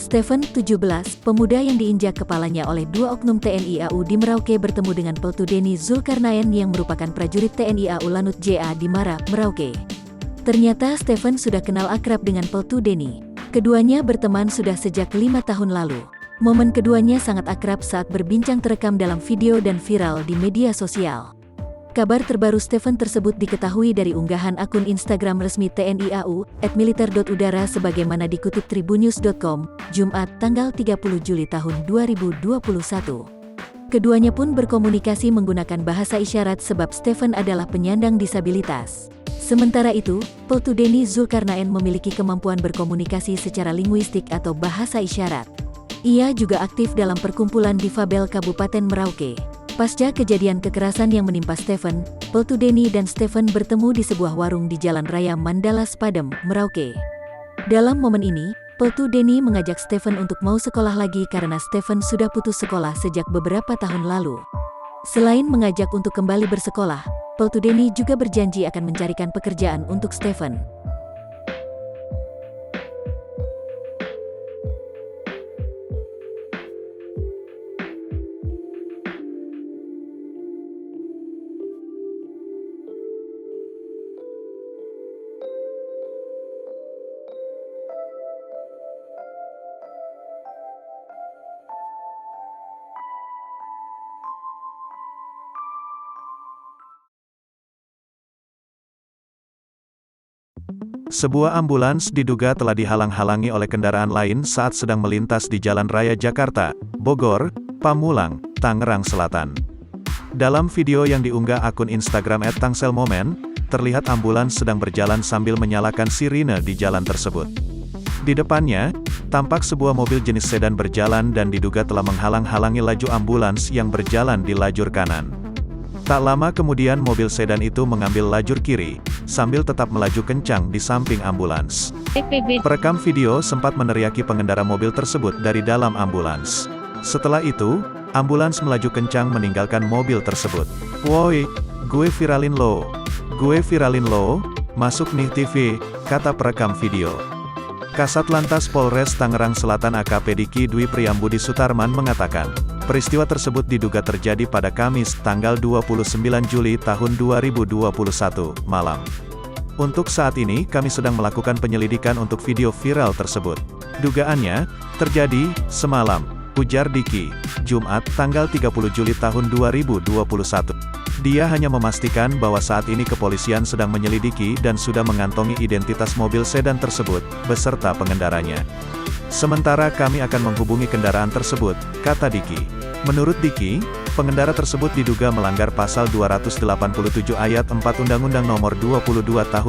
Stephen, 17, pemuda yang diinjak kepalanya oleh dua oknum TNI AU di Merauke bertemu dengan Peltu Denny Zulkarnaen yang merupakan prajurit TNI AU Lanut JA di Mara, Merauke. Ternyata Stephen sudah kenal akrab dengan Peltu Denny. Keduanya berteman sudah sejak 5 tahun lalu. Momen keduanya sangat akrab saat berbincang terekam dalam video dan viral di media sosial. Kabar terbaru Stephen tersebut diketahui dari unggahan akun Instagram resmi TNI AU, @militer.udara sebagaimana dikutip tribunnews.com, Jumat, tanggal 30 Juli tahun 2021. Keduanya pun berkomunikasi menggunakan bahasa isyarat sebab Stephen adalah penyandang disabilitas. Sementara itu, Peltu Denny Zulkarnaen memiliki kemampuan berkomunikasi secara linguistik atau bahasa isyarat. Ia juga aktif dalam perkumpulan difabel Kabupaten Merauke. Pasca kejadian kekerasan yang menimpa Stephen, Peltu Denny dan Stephen bertemu di sebuah warung di Jalan Raya Mandala Spadem, Merauke. Dalam momen ini, Peltu Denny mengajak Stephen untuk mau sekolah lagi karena Stephen sudah putus sekolah sejak beberapa tahun lalu. Selain mengajak untuk kembali bersekolah, Peltu Denny juga berjanji akan mencarikan pekerjaan untuk Stephen. Sebuah ambulans diduga telah dihalang-halangi oleh kendaraan lain saat sedang melintas di Jalan Raya Jakarta, Bogor, Pamulang, Tangerang Selatan. Dalam video yang diunggah akun Instagram @tangselmomen, terlihat ambulans sedang berjalan sambil menyalakan sirine di jalan tersebut. Di depannya, tampak sebuah mobil jenis sedan berjalan dan diduga telah menghalang-halangi laju ambulans yang berjalan di lajur kanan. Tak lama kemudian mobil sedan itu mengambil lajur kiri, sambil tetap melaju kencang di samping ambulans. Perekam video sempat meneriaki pengendara mobil tersebut dari dalam ambulans. Setelah itu, ambulans melaju kencang meninggalkan mobil tersebut. "Woi, gue viralin lo, masuk nih TV," kata perekam video. Kasat Lantas Polres Tangerang Selatan AKP Diki Dwi Priyambudi Sutarman mengatakan, peristiwa tersebut diduga terjadi pada Kamis, tanggal 29 Juli tahun 2021, malam. Untuk saat ini, kami sedang melakukan penyelidikan untuk video viral tersebut. Dugaannya, terjadi semalam, ujar Diki, Jumat, tanggal 30 Juli tahun 2021. Dia hanya memastikan bahwa saat ini kepolisian sedang menyelidiki dan sudah mengantongi identitas mobil sedan tersebut, beserta pengendaranya. Sementara kami akan menghubungi kendaraan tersebut, kata Diki. Menurut Diki, pengendara tersebut diduga melanggar pasal 287 ayat 4 Undang-Undang Nomor 22 Tahun